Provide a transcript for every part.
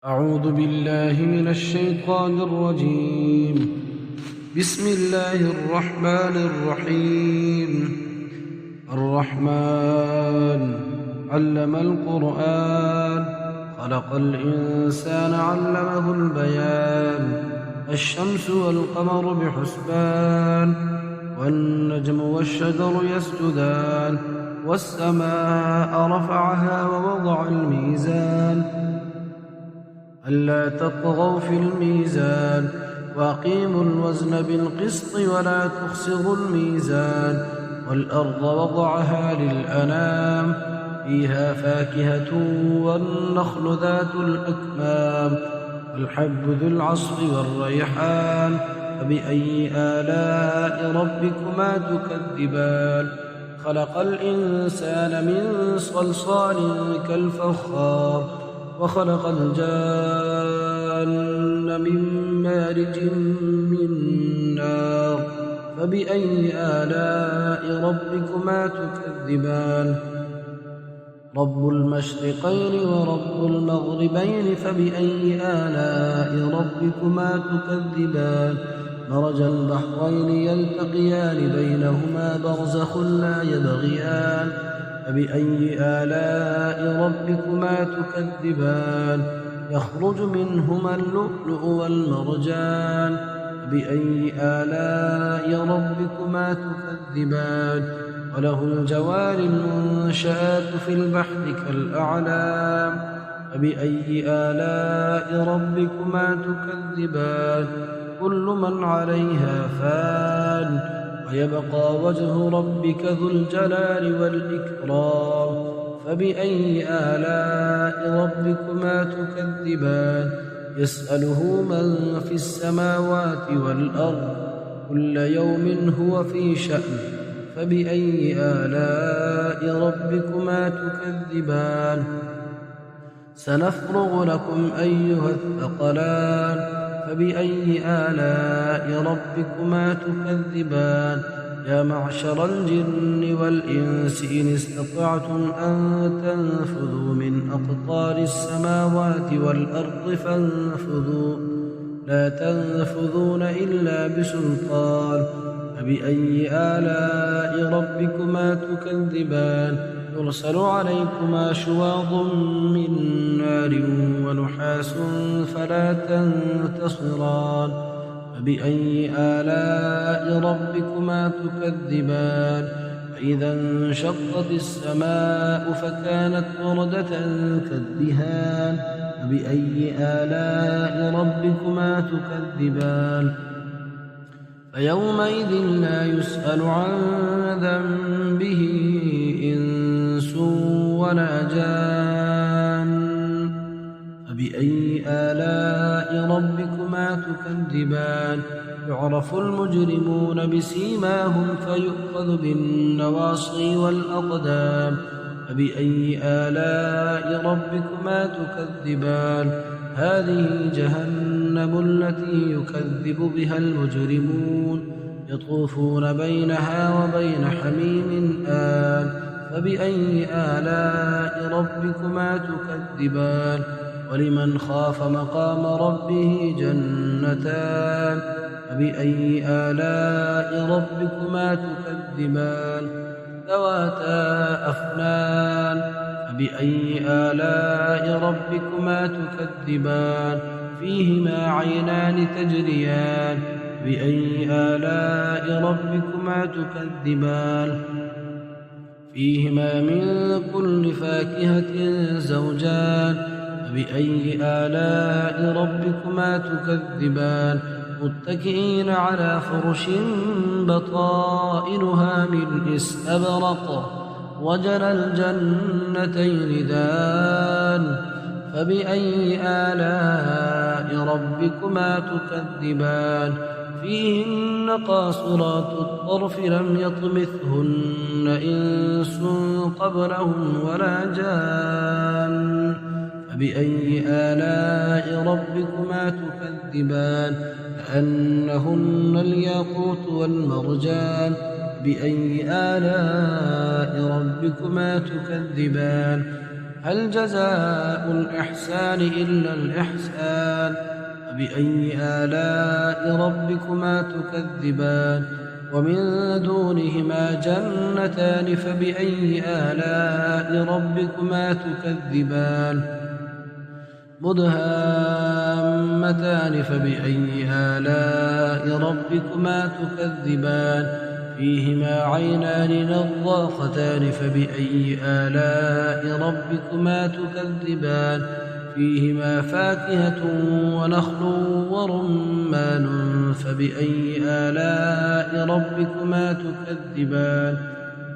أعوذ بالله من الشيطان الرجيم. بسم الله الرحمن الرحيم. الرحمن علم القرآن، خلق الإنسان علمه البيان. الشمس والقمر بحسبان، والنجم والشجر يسجدان، والسماء رفعها ووضع الميزان ألا تطغوا في الميزان، وأقيموا الوزن بالقسط ولا تخسروا الميزان. والأرض وضعها للأنام، فيها فاكهة والنخل ذات الأكمام، والحب ذو العصف والريحان. فبأي آلاء ربكما تكذبان؟ خلق الإنسان من صلصال كالفخار، وخلق الجان من مارج من نار. فبأي آلاء ربكما تكذبان؟ رب المشرقين ورب المغربين، فبأي آلاء ربكما تكذبان؟ مرج البحرين يلتقيان، بينهما برزخ لا يبغيان. فبأي آلاء ربكما تكذبان؟ يخرج منهما اللؤلؤ والمرجان. فبأي آلاء ربكما تكذبان؟ وله الجوار المنشآت في البحر كالأعلام. فبأي آلاء ربكما تكذبان؟ كل من عليها فان، ويبقى وجه ربك ذو الجلال والإكرام. فبأي آلاء ربكما تكذبان؟ يسأله من في السماوات والأرض، كل يوم هو في شأن. فبأي آلاء ربكما تكذبان؟ سنفرغ لكم أيها الثقلان. فبأي آلاء ربكما تكذبان؟ يا معشر الجن والإنس إن استطعتم أن تنفذوا من أقطار السماوات والأرض فانفذوا، لا تنفذون إلا بسلطان. فبأي آلاء ربكما تكذبان؟ يرسل عليكما شواظ من نار ونحاس فلا تنتصران. فبأي آلاء ربكما تكذبان؟ فإذا انشقت السماء فكانت وردة كالدهان. فبأي آلاء ربكما تكذبان؟ فيومئذ لا يسأل عن ذنبه إنس ولا جان. فبأي آلاء ربكما تكذبان؟ يعرف المجرمون بسيماهم فيؤخذ بالنواصي والأقدام. فبأي آلاء ربكما تكذبان؟ هذه جهنم التي يكذب بها المجرمون، يطوفون بينها وبين حميم آن. فبأي آلاء ربكما تكذبان؟ ولمن خاف مقام ربه جنتان. فبأي آلاء ربكما تكذبان؟ ذواتا أفنان. فبأي آلاء ربكما تكذبان؟ فيهما عينان تجريان. فبأي آلاء ربكما تكذبان؟ فيهما من كل فاكهة زوجان. فبأي آلاء ربكما تكذبان؟ متكئين على فرش بطائنها من استبرق، وجنى الجنتين دان. فبأي آلاء ربكما تكذبان؟ فيهن قاصرات الطرف لم يطمثهن إنس قبلهم ولا جان. فبأي آلاء ربكما تكذبان؟ كأنهن الياقوت والمرجان. بأي آلاء ربكما تكذبان؟ هل جزاء الإحسان إلا الإحسان فبأي آلاء ربكما تكذبان ومن دونهما جنتان فبأي آلاء ربكما تكذبان مدهامتان فبأي آلاء ربكما تكذبان فيهما عينان نضاختان فبأي آلاء ربكما تكذبان فيهما فاكهة ونخل ورمان فبأي آلاء ربكما تكذبان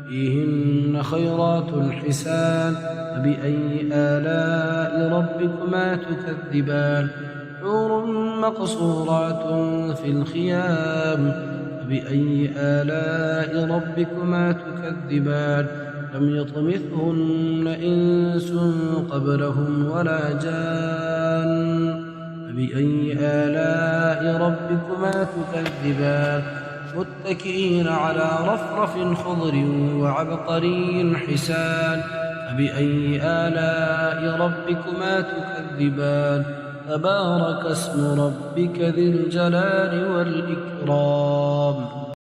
فيهن خيرات حسان فبأي آلاء ربكما تكذبان حور مقصورات في الخيام فبأي آلاء ربكما تكذبان لم يطمثهن إنس قبلهم ولا جان فبأي آلاء ربكما تكذبان متكئين على رفرف خضر وعبقري حسان فبأي آلاء ربكما تكذبان تبارك اسم ربك ذي الجلال والإكرام